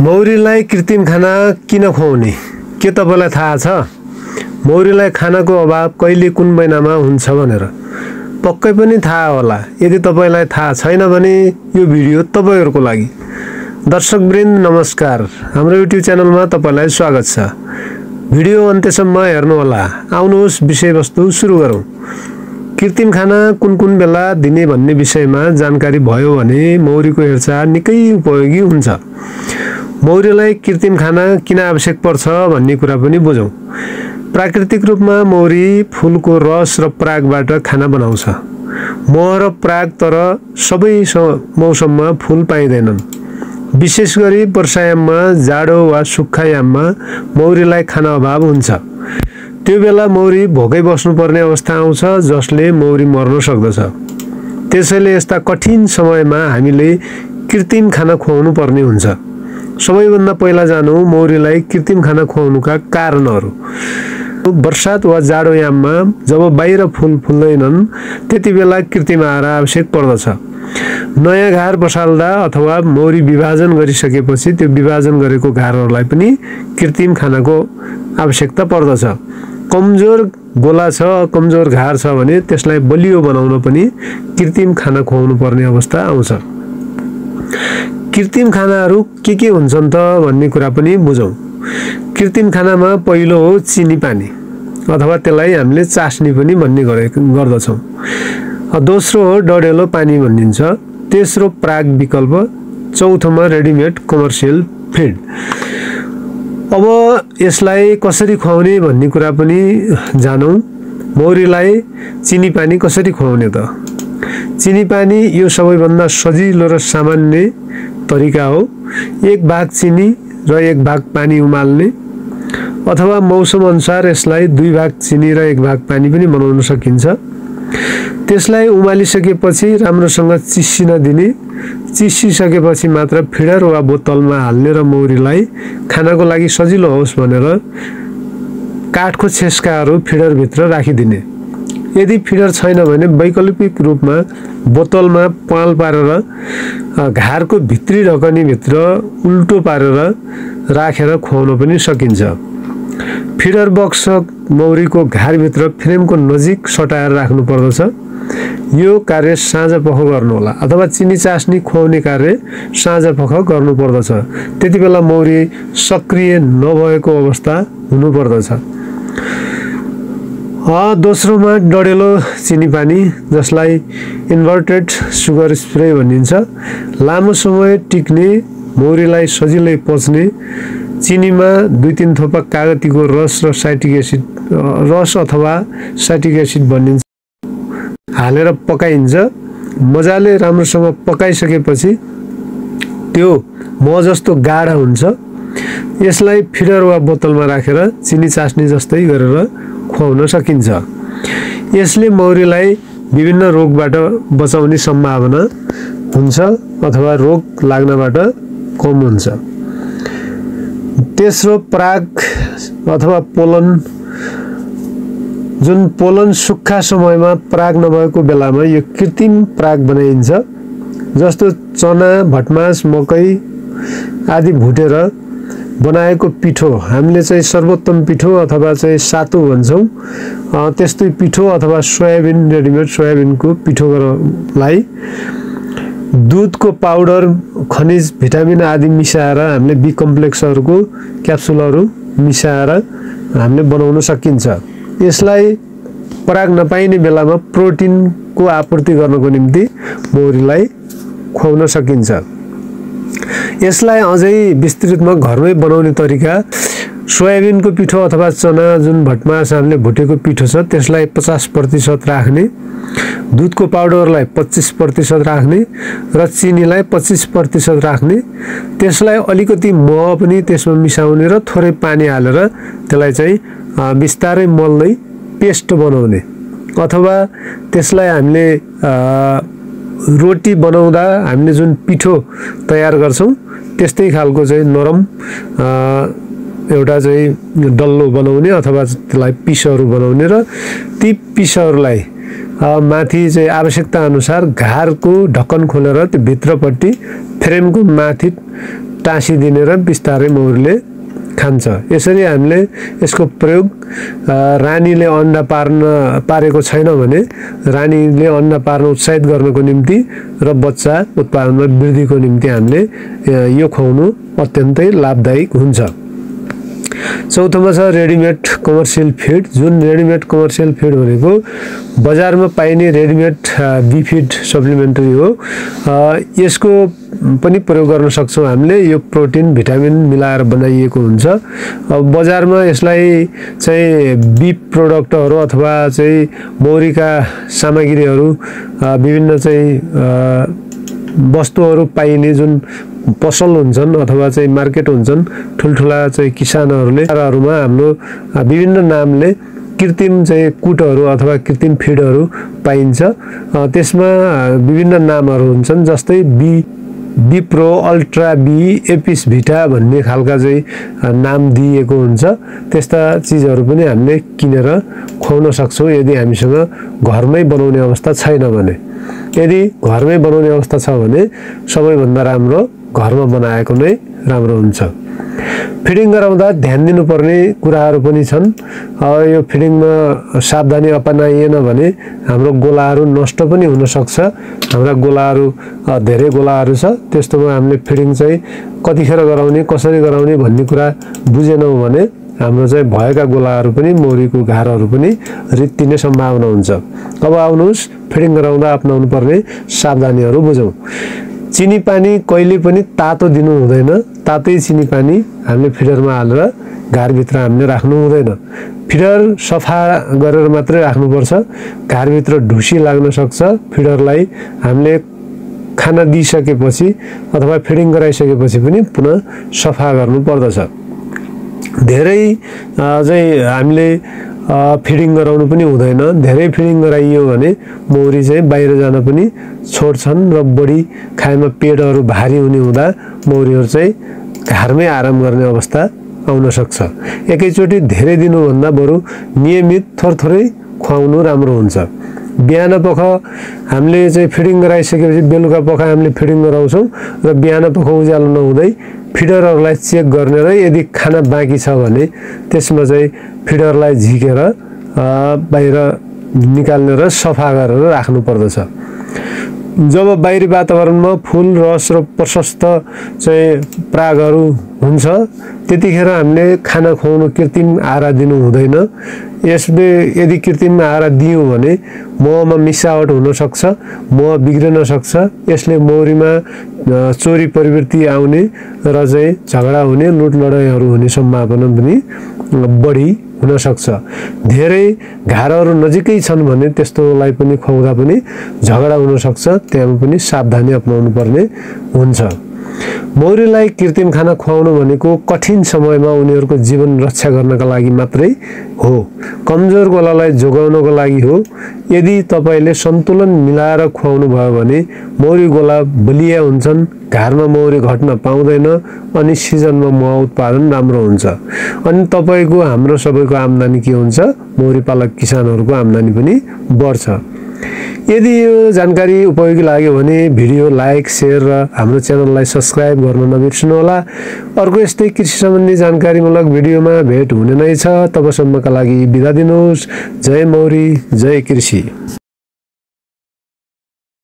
मौरीलाई कृत्रिम खाना किन खुवाउने के तपाईलाई थाहा छ? मौरीलाई खानाको अभाव कहिले कुन महिनामा हुन्छ भनेर पक्कै पनि थाहा होला। यदि तपाईलाई थाहा छैन भने यो भिडियो तपाईहरुको लागि। दर्शकवृन्द नमस्कार, हाम्रो युट्युब च्यानलमा तपाईलाई स्वागत छ। भिडियो अन्त्यसम्म हेर्नु होला। आउनुहोस् विषयवस्तु सुरु गरौँ। कृत्रिम खाना कुन बेला दिने भन्ने विषयमा जानकारी भयो भने मौरीको हेरचाह निकै उपयोगी हुन्छ। मौरीलाई कृत्रिम खाना किन आवश्यक पर्छ भन्ने कुरा पनि बुझौं। प्राकृतिक रूपमा मौरी फूलको रस र परागबाट खाना बनाउँछ। मह र पराग तर सबै मौसममा फूल पाइँदैनन्। विशेष गरी वर्षायाममा, जाडो वा सुक्खा याममा मौरीलाई खाना अभाव हुन्छ। त्यो बेला मौरी भोकै बस्नुपर्ने अवस्था आउँछ जसले मौरी मर्न सक्दछ। त्यसैले यस्ता कठिन समयमा हामीले कृत्रिम खाना खुवाउनु पर्ने हुन्छ। सबैभन्दा पहिला जानौं मौरीलाई कृत्रिम खाना खुवाउनुका कारणहरू। वर्षात वा जाडो याममा जब बाहिर फूल फुल्दैनन् त्यति बेला कृत्रिम आहार आवश्यक पर्दछ। नयाँ घार बसाल्दा अथवा मौरी विभाजन गरिसकेपछि त्यो विभाजन गरेको घारहरूलाई पनि कृत्रिम खानाको आवश्यकता पर्दछ। कमजोर गोला छ, कमजोर घार छ भने त्यसलाई बलियो बनाउन पनि कृत्रिम खाना खुवाउनु पर्ने अवस्था आउँछ। कृत्रिम खानाहरू के हुन्छन् त भन्ने कुरा पनि बुझौं। कृत्रिम खानामा पहिलो हो चिनी पानी अथवा त्यसलाई हामीले चास्नी पनि भन्ने गर्दछौं। दोस्रो हो डढेलो पानी भनिन्छ। तेस्रो पराग विकल्प। चौथोमा रेडिमेड कमर्सियल फिड। अब यसलाई कसरी खुवाउने भन्ने कुरा पनि जानौं। मौरीलाई चिनी पानी कसरी खुवाउने त? चिनी पानी यो सबैभन्दा सजिलो र सामान्य तरिका हो। 1 भाग चिनी र 1 भाग पानी उमाल्ने, अथवा मौसम अनुसार यसलाई 2 भाग चिनी र 1 भाग पानी पनि बनाउन सकिन्छ। त्यसलाई उमालिसकेपछि राम्रोसँग चिस्सिन दिने। चिस्सिसकेपछि मात्र फिडर वा बोतलमा हाल्ने र मौरीलाई खानाको लागि सजिलो होस् भनेर काठको छेस्काहरू फिडरभित्र राखिदिने। यदि फिडर छैन भने वैकल्पिक रूपमा बोतलमा पाल पारेर घारको भित्री ढकनीभित्र उल्टो पारेर राखेर खुवाउन पनि सकिन्छ। फिडर बक्स मौरीको घारभित्र फ्रेमको नजिक सटाएर राख्नु पर्दछ। यो कार्य साँझपख गर्नुहोला, अथवा चिनी चास्नी खुवाउने कार्य साँझपख गर्नु पर्दछ। त्यति बेला मौरी सक्रिय नभएको अवस्था हुनु पर्दछ। दोस्रोमा डढेलो चिनी पानी, जसलाई इन्भर्टेड सुगर स्प्रे भनिन्छ। लामो समय टिक्ने, मौरीलाई सजिलै पच्ने, चिनीमा 2-3 थोपा कागतीको रस र साइट्रिक एसिड रस अथवा साइट्रिक एसिड भनिन्छ हालेर पकाइन्छ। मजाले राम्रोसँग पकाइसकेपछि त्यो मह जस्तो गाढा हुन्छ। यसलाई फिडर वा बोतलमा राखेर चिनी चास्नी जस्तै गरेर खुवाउन सकिन्छ। यसले मौरीलाई विभिन्न रोगबाट बचाउने सम्भावना हुन्छ अथवा रोग लाग्नबाट कम हुन्छ। तेस्रो पराग अथवा पोलन। जुन पोलन सुक्खा समयमा पराग नभएको बेलामा यो कृत्रिम पराग बनाइन्छ। जस्तो चना, भटमास, मकै आदि भुटेर बनाएको पिठो, हामीले चाहिँ सर्वोत्तम पिठो अथवा चाहिँ सातु भन्छौं। त्यस्तै पिठो अथवा सोयाबिन, रेडिमेड सोयाबिनको पिठोलाई दूधको पाउडर, खनिज, भिटामिन आदि मिसाएर हामीले बी कम्प्लेक्सहरूको क्याप्सुलहरू मिसाएर हामीले बनाउन सकिन्छ। यसलाई पराग नपाइने बेलामा प्रोटिनको आपूर्ति गर्नको निम्ति मौरीलाई खुवाउन सकिन्छ। यसलाई अझै विस्तृतमा घरमै बनाउने तरिका। सोयाबिनको पिठो अथवा चना, जुन भटमास हामीले भुटेको पिठो छ, त्यसलाई 50% राख्ने, दूधको पाउडरलाई 25% राख्ने र चिनीलाई 25% राख्ने। त्यसलाई अलिकति मह पनि त्यसमा मिसाउने र थोरै पानी हालेर त्यसलाई चाहिँ बिस्तारै मल्दै पेस्ट बनाउने, अथवा त्यसलाई हामीले रोटी बनाउँदा हामीले जुन पिठो तयार गर्छौं त्यस्तै खालको चाहिँ नरम एउटा चाहिँ डल्लो बनाउने अथवा त्यसलाई पिसहरू बनाउने र ती पिसहरूलाई माथि चाहिँ आवश्यकता अनुसार घारको ढक्कन खोलेर त्यो भित्रपट्टि फ्रेमको माथि टाँसिदिने र बिस्तारै मौरीले खान्छ। यसरी हामीले यसको प्रयोग रानीले अन्डा पारेको छैन भने रानीले अन्डा पार्न उत्साहित गर्नको निम्ति र बच्चा उत्पादनमा वृद्धिको निम्ति हामीले यो खुवाउनु अत्यन्तै लाभदायक हुन्छ। चौथोमा छ रेडिमेड कमर्सियल फिड। जुन रेडिमेड कमर्सियल फिड भनेको बजारमा पाइने रेडिमेड बिफिड सप्लिमेन्टरी हो। यसको पनि प्रयोग गर्न सक्छौँ हामीले। यो प्रोटिन भिटामिन मिलाएर बनाइएको हुन्छ। बजारमा यसलाई चाहिँ बिफ प्रोडक्टहरू अथवा चाहिँ मौरीका सामग्रीहरू विभिन्न चाहिँ वस्तुहरू पाइने जुन पसल हुन्छन् अथवा चाहिँ मार्केट हुन्छन्, ठुल्ठुला चाहिँ किसानहरूले हरूमा हाम्रो विभिन्न नामले कृत्रिम चाहिँ कुटहरू अथवा कृत्रिम फिडहरू पाइन्छ। त्यसमा विभिन्न नामहरू हुन्छन्, जस्तै बी प्रो, अल्ट्रा बी, एपिस भिटा भन्ने खालका चाहिँ नाम दिएको हुन्छ। त्यस्ता चिजहरू पनि हामीले किनेर खुवाउन सक्छौँ यदि हामीसँग घरमै बनाउने अवस्था छैन भने। यदि घरमै बनाउने अवस्था छ भने सबैभन्दा राम्रो घरमा बनाएको नै राम्रो हुन्छ। फिडिङ गराउँदा ध्यान दिनुपर्ने कुराहरू पनि छन्। यो फिडिङमा सावधानी अपनाइएन भने हाम्रो गोलाहरू नष्ट पनि हुन सक्छ। हाम्रा गोलाहरू धेरै गोलाहरू छ, त्यस्तोमा हामीले फिडिङ चाहिँ कतिखेर गराउने, कसरी गराउने भन्ने कुरा बुझेनौँ भने हाम्रो चाहिँ भएका गोलाहरू पनि मौरीको घारहरू पनि रित्तिने सम्भावना हुन्छ। अब आउनुहोस् फिडिङ गराउँदा अपनाउनु पर्ने सावधानीहरू बुझौँ। चिनी पानी कहिले पनि तातो दिनु हुँदैन। तातै चिनी पानी हामीले फिडरमा हालेर घारभित्र हामीले राख्नु हुँदैन। फिडर सफा गरेर मात्रै राख्नुपर्छ। घारभित्र ढुसी लाग्न सक्छ। फिडरलाई हामीले खाना दिइसकेपछि अथवा फिडिङ गराइसकेपछि पनि पुनः सफा गर्नु पर्दछ। धेरै चाहिँ हामीले फिडिङ गराउनु पनि हुँदैन। धेरै फिडिङ गराइयो भने मौरी चाहिँ बाहिर जान पनि छोड्छन् र बढी खाएमा पेटहरू भारी हुने हुँदा मौरीहरू चाहिँ घरमै आराम गर्ने अवस्था आउन सक्छ। एकैचोटि धेरै दिनुभन्दा बरु नियमित थोरै खुवाउनु राम्रो हुन्छ। बिहान पख हामीले चाहिँ फिडिङ गराइसकेपछि बेलुका पख हामीले फिडिङ गराउँछौँ र बिहान पख उज्यालो नहुँदै फिडरहरूलाई चेक गर्ने र यदि खाना बाँकी छ भने त्यसमा चाहिँ फिडरलाई झिकेर बाहिर निकाल्ने र सफा गरेर राख्नु पर्दछ। जब बाहिरी वातावरणमा फुल रस र प्रशस्त चाहिँ परागहरू हुन्छ त्यतिखेर हामीले खाना खुवाउनु कृत्रिम आहारा दिनु हुँदैन। यसले यदि कृत्रिम आहारा दियौँ भने महमा मिसावट हुन सक्छ, मह बिग्रन सक्छ। यसले मौरीमा चोरी प्रवृत्ति आउने र चाहिँ झगडा हुने, लुट लडाइँहरू हुने सम्भावना पनि बढी हुन सक्छ। धेरै घारहरू नजिकै छन् भने त्यस्तोलाई पनि खुवाउँदा पनि झगडा हुन सक्छ। त्यहाँ पनि सावधानी अपनाउनु पर्ने हुन्छ। मौरीलाई कृत्रिम खाना खुवाउनु भनेको कठिन समयमा उनीहरूको जीवन रक्षा गर्नका लागि मात्रै हो, कमजोर गोलालाई जोगाउनको लागि हो। यदि तपाईले सन्तुलन मिलाएर खुवाउनु भयो भने मौरी गोला बलिया हुन्छन्, घरमा मौरी घट्न पाउँदैन अनि सिजनमा मह उत्पादन राम्रो हुन्छ। अनि तपाईको हाम्रो सबैको आम्दानी के हुन्छ? मौरी पालक किसानहरूको आम्दानी पनि बढ्छ। यदि यो जानकारी उपयोगी लाग्यो भने भिडियो लाइक, शेयर र हाम्रो च्यानललाई सब्स्क्राइब गर्न नबिर्सनुहोला। अर्को यस्तै कृषि सम्बन्धी जानकारीमूलक भिडियोमा भेट हुने नै छ। तबसम्मका लागि बिदा दिनुहोस्। जय मौरी, जय कृषि।